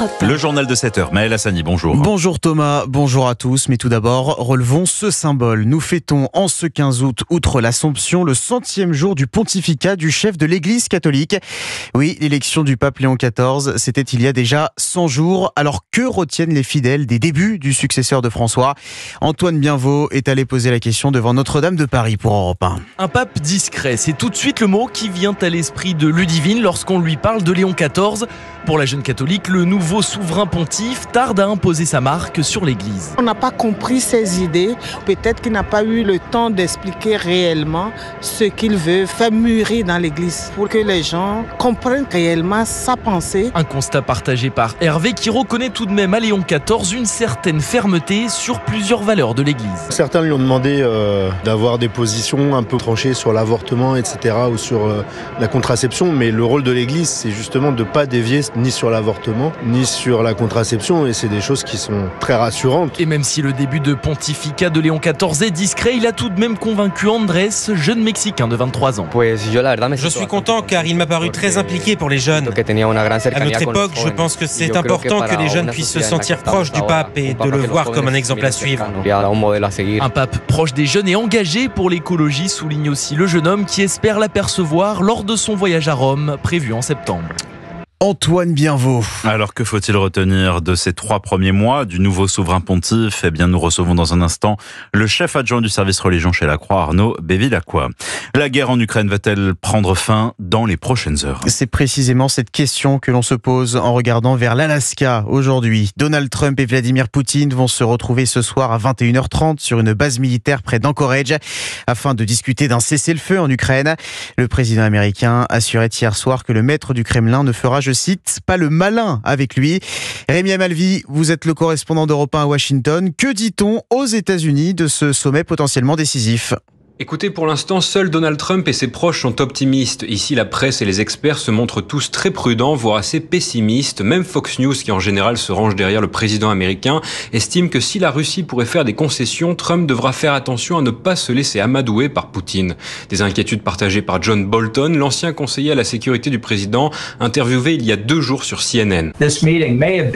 Europe 1. Le journal de 7h, Maël Hassani, bonjour. Bonjour Thomas, bonjour à tous. Mais tout d'abord, relevons ce symbole. Nous fêtons en ce 15 août, outre l'Assomption, le 100e jour du pontificat du chef de l'Église catholique. Oui, l'élection du pape Léon XIV, c'était il y a déjà 100 jours. Alors que retiennent les fidèles des débuts du successeur de François ? Antoine Bienvaux est allé poser la question devant Notre-Dame de Paris pour Europe 1. Un pape discret, c'est tout de suite le mot qui vient à l'esprit de Ludivine lorsqu'on lui parle de Léon XIV. Pour la jeune catholique, le nouveau souverain pontife tarde à imposer sa marque sur l'Église. On n'a pas compris ses idées, peut-être qu'il n'a pas eu le temps d'expliquer réellement ce qu'il veut faire mûrir dans l'Église pour que les gens comprennent réellement sa pensée. Un constat partagé par Hervé qui reconnaît tout de même à Léon XIV une certaine fermeté sur plusieurs valeurs de l'Église. Certains lui ont demandé d'avoir des positions un peu tranchées sur l'avortement, etc. ou sur la contraception, mais le rôle de l'Église, c'est justement de ne pas dévier ni sur l'avortement, ni sur la contraception, et c'est des choses qui sont très rassurantes. Et même si le début de pontificat de Léon XIV est discret, il a tout de même convaincu Andrés, jeune Mexicain de 23 ans. Je suis content car il m'a paru très impliqué pour les jeunes. À notre époque, je pense que c'est important que les jeunes puissent se sentir proches du pape et de le voir comme un exemple à suivre. Un pape proche des jeunes et engagé pour l'écologie, souligne aussi le jeune homme qui espère l'apercevoir lors de son voyage à Rome, prévu en septembre. Antoine Bienvaux. Alors que faut-il retenir de ces 3 premiers mois du nouveau souverain pontife ? Eh bien, nous recevons dans un instant le chef adjoint du service religion chez la Croix, Arnaud Bévilacqua. La guerre en Ukraine va-t-elle prendre fin dans les prochaines heures ? C'est précisément cette question que l'on se pose en regardant vers l'Alaska aujourd'hui. Donald Trump et Vladimir Poutine vont se retrouver ce soir à 21h30 sur une base militaire près d'Anchorage afin de discuter d'un cessez-le-feu en Ukraine. Le président américain assurait hier soir que le maître du Kremlin ne fera, je cite, pas le malin avec lui. Rémi Amalvi, vous êtes le correspondant d'Europe 1 à Washington. Que dit-on aux États-Unis de ce sommet potentiellement décisif ? Écoutez, pour l'instant, seul Donald Trump et ses proches sont optimistes. Ici, la presse et les experts se montrent tous très prudents, voire assez pessimistes. Même Fox News, qui en général se range derrière le président américain, estime que si la Russie pourrait faire des concessions, Trump devra faire attention à ne pas se laisser amadouer par Poutine. Des inquiétudes partagées par John Bolton, l'ancien conseiller à la sécurité du président, interviewé il y a 2 jours sur CNN.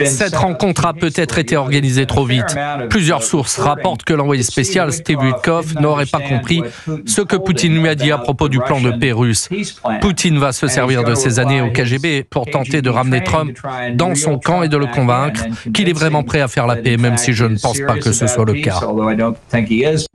Cette rencontre a peut-être été organisée trop vite. Plusieurs sources rapportent que l'envoyé spécial Steve Witkoff n'aurait pas compris ce que Poutine lui a dit à propos du plan de paix russe. Poutine va se servir de ses années au KGB pour tenter de ramener Trump dans son camp et de le convaincre qu'il est vraiment prêt à faire la paix, même si je ne pense pas que ce soit le cas.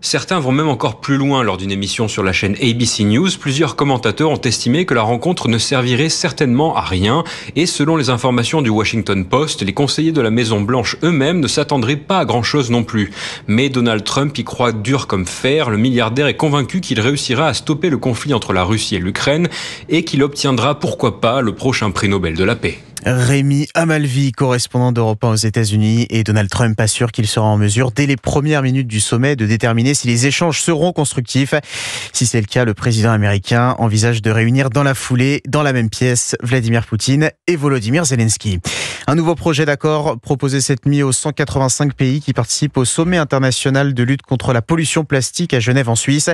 Certains vont même encore plus loin. Lors d'une émission sur la chaîne ABC News, plusieurs commentateurs ont estimé que la rencontre ne servirait certainement à rien. Et selon les informations du Washington Post, les conseillers de la Maison-Blanche eux-mêmes ne s'attendraient pas à grand-chose non plus. Mais Donald Trump y croit dur comme fer. Le milliardaire est convaincu qu'il réussira à stopper le conflit entre la Russie et l'Ukraine et qu'il obtiendra, pourquoi pas, le prochain prix Nobel de la paix. Rémi Amalvi, correspondant d'Europe 1 aux États-Unis, et Donald Trump assure qu'il sera en mesure, dès les premières minutes du sommet, de déterminer si les échanges seront constructifs. Si c'est le cas, le président américain envisage de réunir dans la foulée, dans la même pièce, Vladimir Poutine et Volodymyr Zelensky. Un nouveau projet d'accord proposé cette nuit aux 185 pays qui participent au sommet international de lutte contre la pollution plastique à Genève en Suisse.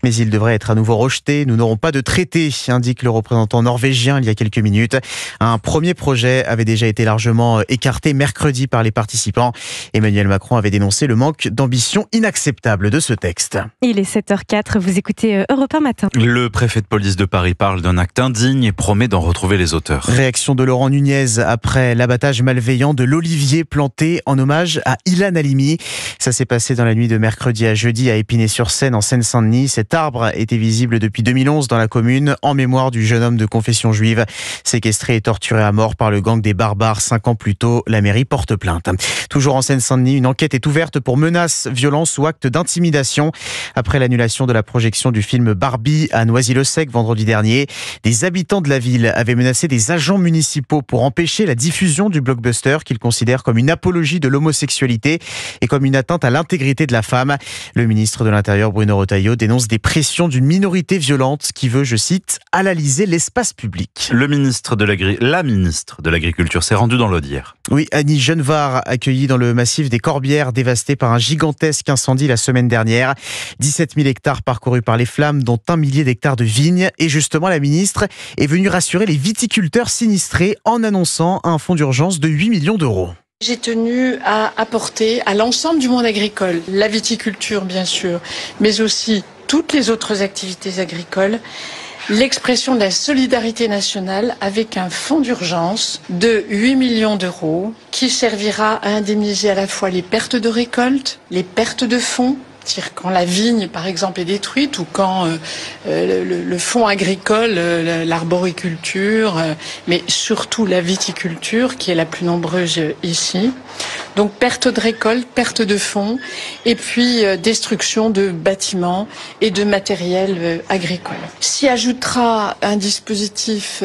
Mais il devrait être à nouveau rejeté. Nous n'aurons pas de traité, indique le représentant norvégien il y a quelques minutes. Un premier projet avait déjà été largement écarté mercredi par les participants. Emmanuel Macron avait dénoncé le manque d'ambition inacceptable de ce texte. Il est 7h04, vous écoutez Europe 1 matin. Le préfet de police de Paris parle d'un acte indigne et promet d'en retrouver les auteurs. Réaction de Laurent Nunez après l'abattage malveillant de l'olivier planté en hommage à Ilan Halimi. Ça s'est passé dans la nuit de mercredi à jeudi à Épinay-sur-Seine en Seine-Saint-Denis. Cet arbre était visible depuis 2011 dans la commune en mémoire du jeune homme de confession juive séquestré et torturé à mort par le gang des barbares 5 ans plus tôt. La mairie porte plainte. Toujours en Seine-Saint-Denis, une enquête est ouverte pour menaces, violences ou actes d'intimidation. Après l'annulation de la projection du film Barbie à Noisy-le-Sec vendredi dernier, des habitants de la ville avaient menacé des agents municipaux pour empêcher la diffusion du blockbuster qu'ils considèrent comme une apologie de l'homosexualité et comme une atteinte à l'intégrité de la femme. Le ministre de l'Intérieur, Bruno Retailleau, dénonce des pressions d'une minorité violente qui veut, je cite, « analyser l'espace public ». La ministre de l'Agriculture s'est rendue dans l'Aude hier. Oui, Annie Genevard, accueillie dans le massif des Corbières, dévasté par un gigantesque incendie la semaine dernière. 17 000 hectares parcourus par les flammes, dont 1 millier d'hectares de vignes. Et justement, la ministre est venue rassurer les viticulteurs sinistrés en annonçant un fonds d'urgence d'urgence de 8 millions d'euros. J'ai tenu à apporter à l'ensemble du monde agricole, la viticulture bien sûr, mais aussi toutes les autres activités agricoles, l'expression de la solidarité nationale avec un fonds d'urgence de 8 millions d'euros qui servira à indemniser à la fois les pertes de récolte, les pertes de fonds, c'est-à-dire quand la vigne, par exemple, est détruite ou quand le fonds agricole, l'arboriculture, mais surtout la viticulture, qui est la plus nombreuse ici. Donc perte de récolte, perte de fonds, et puis destruction de bâtiments et de matériel agricole. S'y ajoutera un dispositif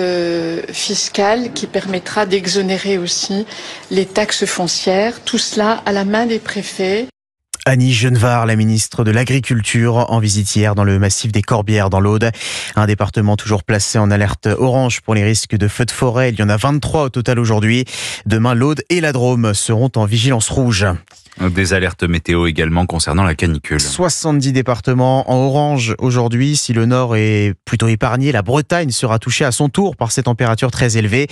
fiscal qui permettra d'exonérer aussi les taxes foncières, tout cela à la main des préfets. Annie Genevard, la ministre de l'Agriculture, en visite hier dans le massif des Corbières dans l'Aude. Un département toujours placé en alerte orange pour les risques de feux de forêt. Il y en a 23 au total aujourd'hui. Demain, l'Aude et la Drôme seront en vigilance rouge. Des alertes météo également concernant la canicule. 70 départements en orange aujourd'hui. Si le nord est plutôt épargné, la Bretagne sera touchée à son tour par ces températures très élevées.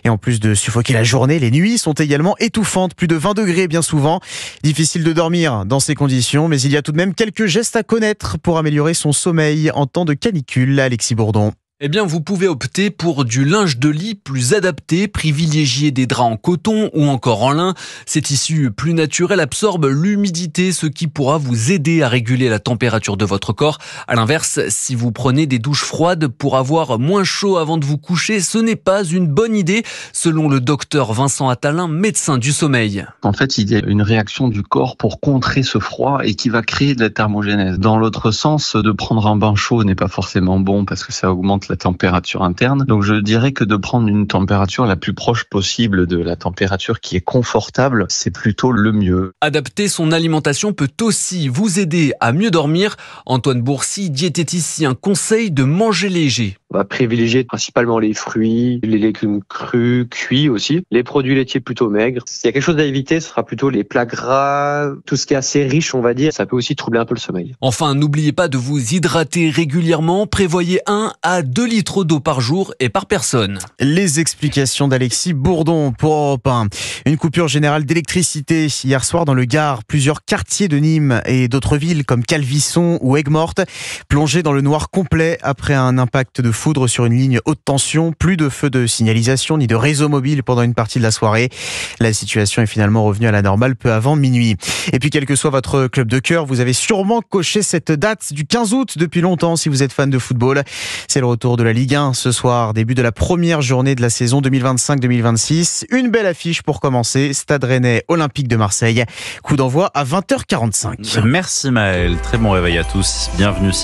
Et en plus de suffoquer la journée, les nuits sont également étouffantes. Plus de 20 degrés bien souvent. Difficile de dormir dans ces conditions, mais il y a tout de même quelques gestes à connaître pour améliorer son sommeil en temps de canicule. Alexis Bourdon. Eh bien, vous pouvez opter pour du linge de lit plus adapté, privilégier des draps en coton ou encore en lin. Ces tissus plus naturels absorbent l'humidité, ce qui pourra vous aider à réguler la température de votre corps. À l'inverse, si vous prenez des douches froides pour avoir moins chaud avant de vous coucher, ce n'est pas une bonne idée, selon le docteur Vincent Attalin, médecin du sommeil. En fait, il y a une réaction du corps pour contrer ce froid et qui va créer de la thermogénèse. Dans l'autre sens, de prendre un bain chaud n'est pas forcément bon parce que ça augmente la température interne. Donc je dirais que de prendre une température la plus proche possible de la température qui est confortable, c'est plutôt le mieux. Adapter son alimentation peut aussi vous aider à mieux dormir. Antoine Bourcy, diététicien, conseille de manger léger. On va privilégier principalement les fruits, les légumes crus, cuits aussi, les produits laitiers plutôt maigres. S'il y a quelque chose à éviter, ce sera plutôt les plats gras, tout ce qui est assez riche, on va dire. Ça peut aussi troubler un peu le sommeil. Enfin, n'oubliez pas de vous hydrater régulièrement. Prévoyez 1 à 2 litres d'eau par jour et par personne. Les explications d'Alexis Bourdon pour Europe 1. Une coupure générale d'électricité hier soir dans le Gard. Plusieurs quartiers de Nîmes et d'autres villes comme Calvisson ou Aigues-Mortes plongés dans le noir complet après un impact de foudre sur une ligne haute tension. Plus de feux de signalisation ni de réseau mobile pendant une partie de la soirée. La situation est finalement revenue à la normale peu avant minuit. Et puis quel que soit votre club de cœur, vous avez sûrement coché cette date du 15 août depuis longtemps si vous êtes fan de football. C'est le retour de la Ligue 1 ce soir, début de la première journée de la saison 2025-2026. Une belle affiche pour commencer, Stade Rennais Olympique de Marseille. Coup d'envoi à 20h45. Merci Maël, très bon réveil à tous, bienvenue.